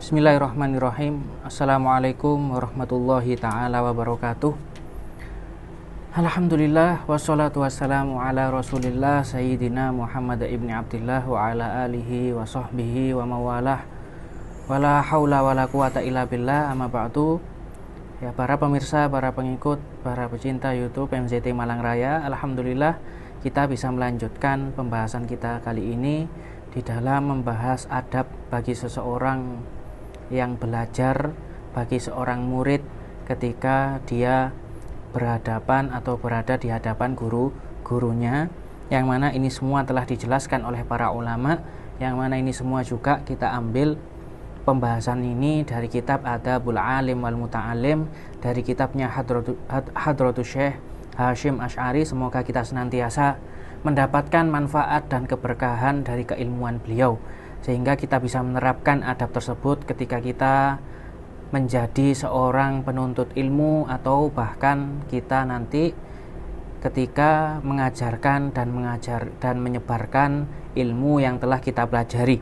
Bismillahirrahmanirrahim. Assalamualaikum warahmatullahi ta'ala wabarakatuh. Alhamdulillah wassalatu wassalamu ala rasulillah Sayyidina Muhammad ibni Abdillah wa ala alihi wa sahbihi wa mawalah wala hawla wala quwata illa billah, amma ba'du. Ya, para pemirsa, para pengikut, para pecinta YouTube MZT Malang Raya, alhamdulillah kita bisa melanjutkan pembahasan kita kali ini di dalam membahas adab bagi seseorang yang belajar, bagi seorang murid ketika dia berhadapan atau berada di hadapan gurunya, yang mana ini semua telah dijelaskan oleh para ulama, yang mana ini semua juga kita ambil pembahasan ini dari kitab Adabul Alim wal Muta'alim, dari kitabnya Hadratus Syekh Hashim Asy'ari. Semoga kita senantiasa mendapatkan manfaat dan keberkahan dari keilmuan beliau, sehingga kita bisa menerapkan adab tersebut ketika kita menjadi seorang penuntut ilmu, atau bahkan kita nanti ketika mengajarkan dan menyebarkan ilmu yang telah kita pelajari.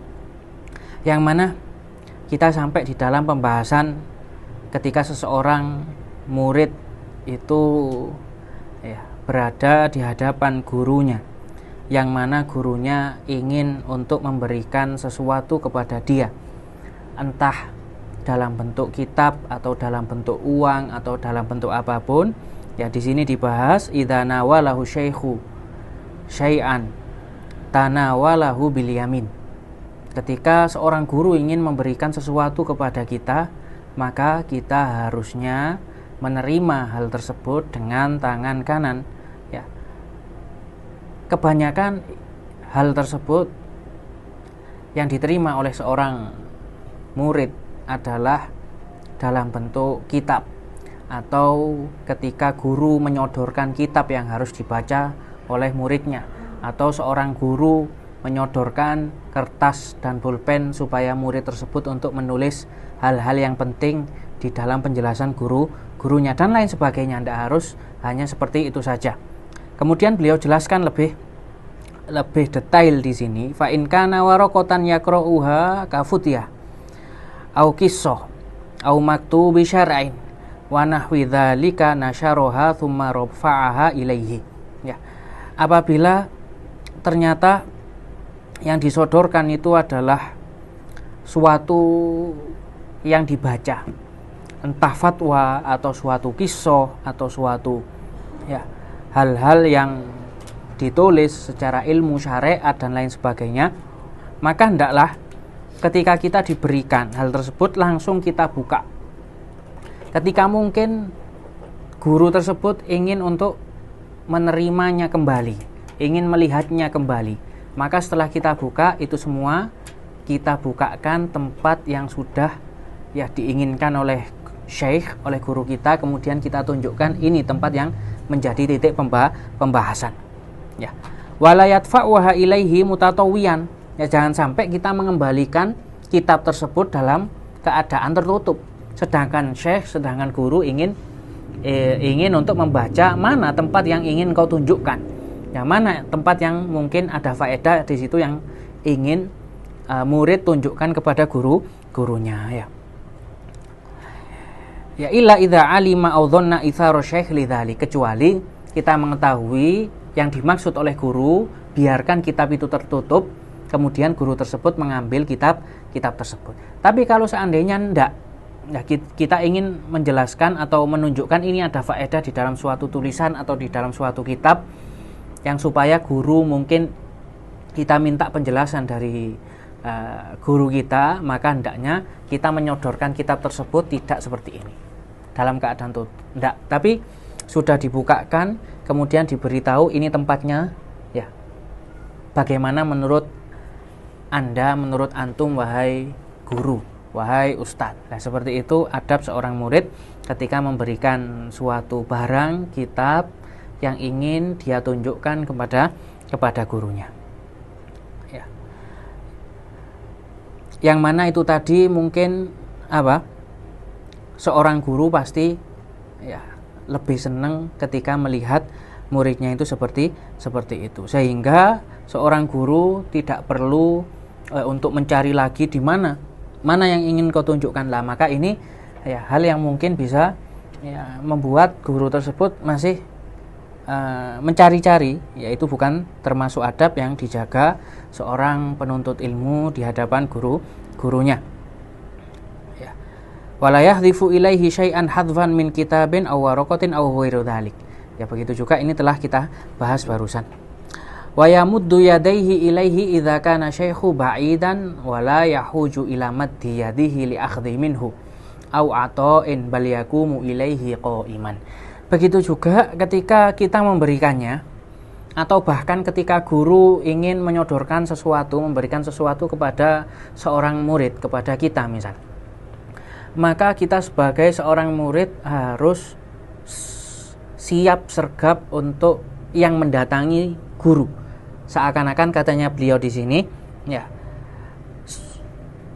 Yang mana kita sampai di dalam pembahasan ketika seseorang murid itu berada di hadapan gurunya, yang mana gurunya ingin untuk memberikan sesuatu kepada dia, entah dalam bentuk kitab atau dalam bentuk uang atau dalam bentuk apapun. Ya, di sini dibahas idza nawalahu syaikhu syai'an tanawalahu bil yamin. Ketika seorang guru ingin memberikan sesuatu kepada kita, maka kita harusnya menerima hal tersebut dengan tangan kanan. Ya, kebanyakan hal tersebut yang diterima oleh seorang murid adalah dalam bentuk kitab, atau ketika guru menyodorkan kitab yang harus dibaca oleh muridnya, atau seorang guru menyodorkan kertas dan pulpen supaya murid tersebut untuk menulis hal-hal yang penting di dalam penjelasan gurunya dan lain sebagainya. Tidak harus hanya seperti itu saja. Kemudian beliau jelaskan lebih detail di sini. Fa in kana waraqatan yaqra'uha kafutiyah au qissah au maktubi syar'in wa nahwi dzalika nasyaraha tsumma rafa'aha ilaihi. Ya. Apabila ternyata yang disodorkan itu adalah suatu yang dibaca, entah fatwa atau suatu kisah atau suatu hal-hal yang ditulis secara ilmu syariat dan lain sebagainya, maka hendaklah ketika kita diberikan hal tersebut langsung kita buka. Ketika mungkin guru tersebut ingin untuk menerimanya kembali, ingin melihatnya kembali, maka setelah kita buka itu semua, kita bukakan tempat yang sudah diinginkan oleh syekh, oleh guru kita, kemudian kita tunjukkan ini tempat yang menjadi titik pembahasan. Ya, walayat fa'waha ilaihi mutatawiyan. Ya, jangan sampai kita mengembalikan kitab tersebut dalam keadaan tertutup, sedangkan guru ingin untuk membaca mana tempat yang ingin kau tunjukkan, yang mana tempat yang mungkin ada faedah di situ yang ingin murid tunjukkan kepada gurunya. Ya illa idza alima aw dhanna itsara syekh lidzalik, kecuali kita mengetahui yang dimaksud oleh guru, biarkan kitab itu tertutup, kemudian guru tersebut mengambil kitab tersebut. Tapi kalau seandainya kita ingin menjelaskan atau menunjukkan ini ada faedah di dalam suatu tulisan atau di dalam suatu kitab, yang supaya guru mungkin kita minta penjelasan dari guru kita, maka hendaknya kita menyodorkan kitab tersebut tidak seperti ini dalam keadaan tutup, tapi sudah dibukakan, kemudian diberitahu ini tempatnya. Ya, bagaimana menurut Anda, menurut antum wahai guru, wahai ustadz? Nah, seperti itu adab seorang murid ketika memberikan suatu barang, kitab yang ingin dia tunjukkan kepada gurunya. Ya. Yang mana itu tadi mungkin seorang guru pasti lebih senang ketika melihat muridnya itu seperti itu, sehingga seorang guru tidak perlu untuk mencari lagi di mana Mana yang ingin kau tunjukkan lah. Maka ini ya hal yang mungkin bisa ya membuat guru tersebut masih mencari-cari, yaitu bukan termasuk adab yang dijaga seorang penuntut ilmu di hadapan gurunya. Ya. Wala yahdhifu ilaihi syai'an hadfan min kitabin aw waraqatin aw ghairu dzalik. Ya, begitu juga ini telah kita bahas barusan. Wa yamuddu yadayhi ilaihi idza kana syaikhu ba'idan wa la yahuju ila maddi yadihi li akhdhi minhu aw ata'in bal yaqumu ilaihi qa'iman. Begitu juga ketika kita memberikannya, atau bahkan ketika guru ingin menyodorkan sesuatu, memberikan sesuatu kepada seorang murid, kepada kita misal, maka kita sebagai seorang murid harus siap sergap untuk yang mendatangi guru. Seakan-akan katanya beliau di sini, ya,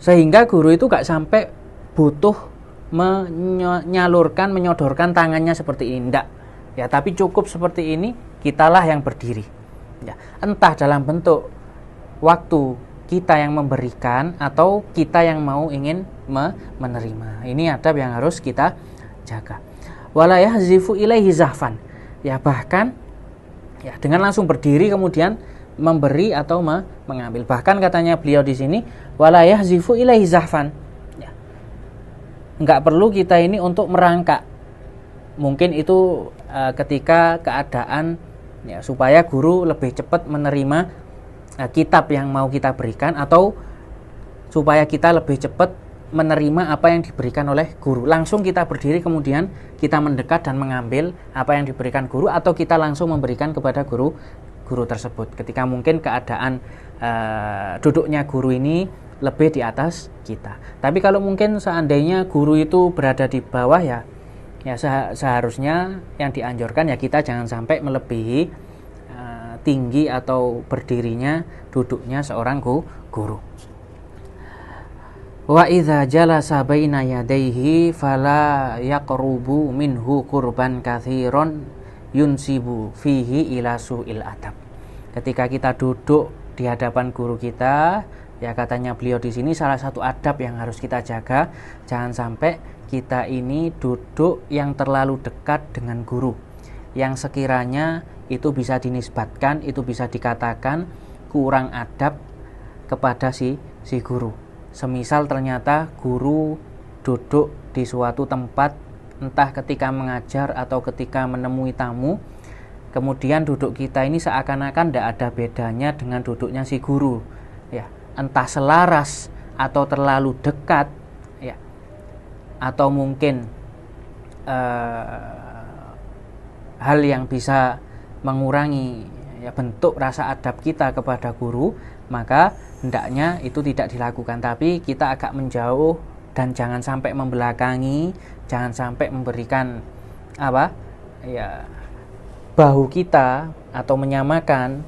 sehingga guru itu gak sampai butuh menyodorkan tangannya seperti ini, enggak ya, tapi cukup seperti ini, kitalah yang berdiri ya, entah dalam bentuk waktu kita yang memberikan atau kita yang mau ingin menerima. Ini adab yang harus kita jaga. Wala yahzifu ilaihi zahfan, ya, bahkan ya dengan langsung berdiri kemudian memberi atau mengambil. Bahkan katanya beliau di sini wala yahzifu ilaihi zahfan, nggak perlu kita ini untuk merangkak. Mungkin itu ketika keadaan ya, supaya guru lebih cepat menerima kitab yang mau kita berikan, atau supaya kita lebih cepat menerima apa yang diberikan oleh guru. Langsung kita berdiri kemudian kita mendekat dan mengambil apa yang diberikan guru, atau kita langsung memberikan kepada guru tersebut ketika mungkin keadaan duduknya guru ini lebih di atas kita. Tapi kalau mungkin seandainya guru itu berada di bawah, ya seharusnya yang dianjurkan ya kita jangan sampai melebihi tinggi atau berdirinya duduknya seorang guru. Wa idza jalasa baina yadayhi fala yaqrubu minhu qurban katsiran yunsibu fihi ila su'il adab. Ketika kita duduk di hadapan guru kita, ya katanya beliau di sini salah satu adab yang harus kita jaga, jangan sampai kita ini duduk yang terlalu dekat dengan guru, yang sekiranya itu bisa dinisbatkan, itu bisa dikatakan kurang adab kepada si guru. Semisal ternyata guru duduk di suatu tempat, entah ketika mengajar atau ketika menemui tamu, kemudian duduk kita ini seakan-akan tidak ada bedanya dengan duduknya si guru, ya, entah selaras atau terlalu dekat, ya, atau mungkin hal yang bisa mengurangi ya bentuk rasa adab kita kepada guru, maka hendaknya itu tidak dilakukan, tapi kita agak menjauh dan jangan sampai membelakangi, jangan sampai memberikan bahu kita atau menyamakan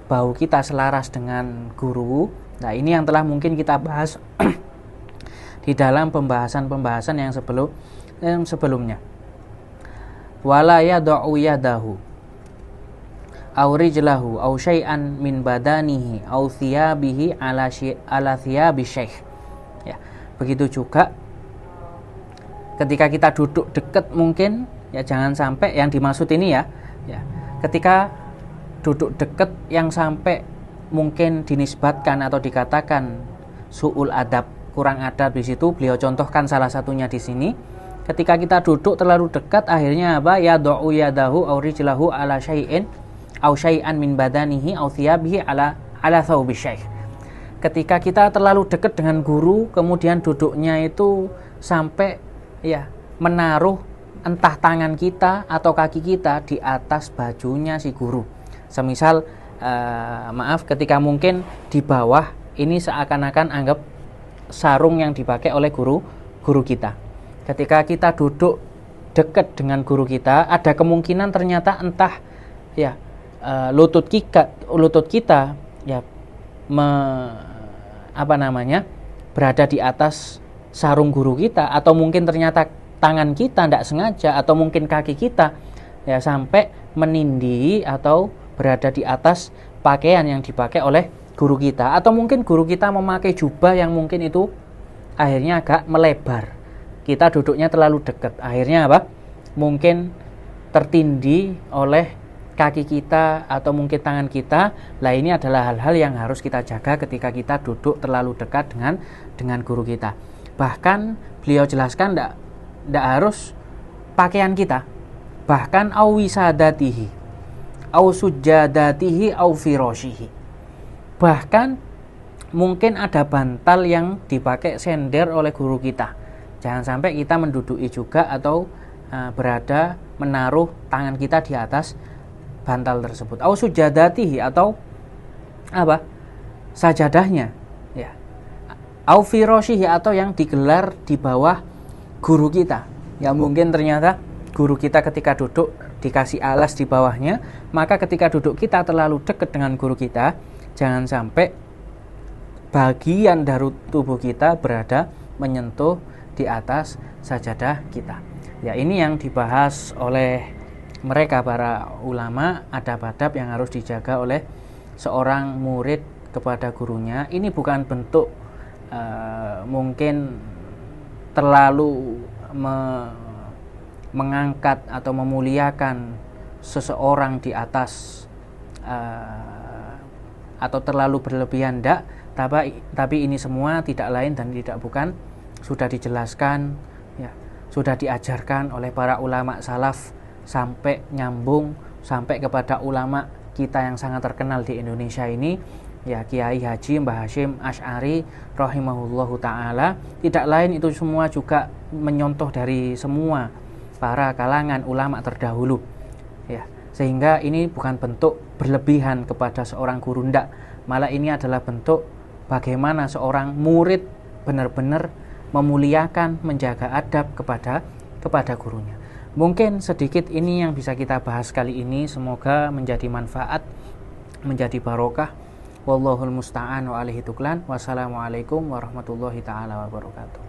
bahu kita selaras dengan guru. Nah, ini yang telah mungkin kita bahas di dalam pembahasan yang sebelumnya. Wala yad'u yadahu aw rijlahu aw syai'an min badanihi aw thiyabihi ala thiyabi syekh. Ya, begitu juga ketika kita duduk dekat mungkin ya jangan sampai yang dimaksud ini ya ketika duduk dekat yang sampai mungkin dinisbatkan atau dikatakan su'ul adab, kurang adab. Di situ beliau contohkan salah satunya di sini, ketika kita duduk terlalu dekat akhirnya yad'u yadahu aw rijlahu ala syai'in aw syai'an min badanihi aw thiyabihi ala thawbi syekh. Ketika kita terlalu dekat dengan guru kemudian duduknya itu sampai ya menaruh entah tangan kita atau kaki kita di atas bajunya si guru. Semisal ketika mungkin di bawah ini seakan-akan anggap sarung yang dipakai oleh guru kita. Ketika kita duduk dekat dengan guru kita, ada kemungkinan ternyata entah ya lutut kita ya berada di atas sarung guru kita, atau mungkin ternyata tangan kita tidak sengaja, atau mungkin kaki kita ya sampai menindih atau berada di atas pakaian yang dipakai oleh guru kita, atau mungkin guru kita memakai jubah yang mungkin itu akhirnya agak melebar. Kita duduknya terlalu dekat. Akhirnya apa? Mungkin tertindih oleh kaki kita atau mungkin tangan kita. Lah ini adalah hal-hal yang harus kita jaga ketika kita duduk terlalu dekat dengan guru kita. Bahkan beliau jelaskan tidak harus pakaian kita, bahkan au wisadatihi, au sujadatihi, au firashihi. Bahkan mungkin ada bantal yang dipakai sender oleh guru kita. Jangan sampai kita menduduki juga atau berada menaruh tangan kita di atas bantal tersebut. Au sujadatihi, atau apa? Sajadahnya, ya. Au firashihi, atau yang digelar di bawah guru kita. Ya mungkin ternyata guru kita ketika duduk dikasih alas di bawahnya, maka ketika duduk kita terlalu dekat dengan guru kita, jangan sampai bagian dari tubuh kita berada menyentuh di atas sajadah kita. Ya ini yang dibahas oleh mereka para ulama, adab-adab yang harus dijaga oleh seorang murid kepada gurunya. Ini bukan bentuk mungkin terlalu mengangkat atau memuliakan seseorang di atas atau terlalu berlebihan, tidak. Tapi ini semua tidak lain dan tidak bukan sudah dijelaskan, ya, sudah diajarkan oleh para ulama salaf sampai nyambung sampai kepada ulama kita yang sangat terkenal di Indonesia ini, ya, Kiai Haji Mbah Hasyim Asy'ari rahimahullahu ta'ala. Tidak lain itu semua juga menyontoh dari semua para kalangan ulama terdahulu, ya. Sehingga ini bukan bentuk berlebihan kepada seorang guru, ndak. Malah ini adalah bentuk bagaimana seorang murid benar-benar memuliakan, menjaga adab kepada gurunya. Mungkin sedikit ini yang bisa kita bahas kali ini. Semoga menjadi manfaat, menjadi barokah. Wallahul musta'an wa alaihi tuklan. Wassalamualaikum warahmatullahi taala wabarakatuh.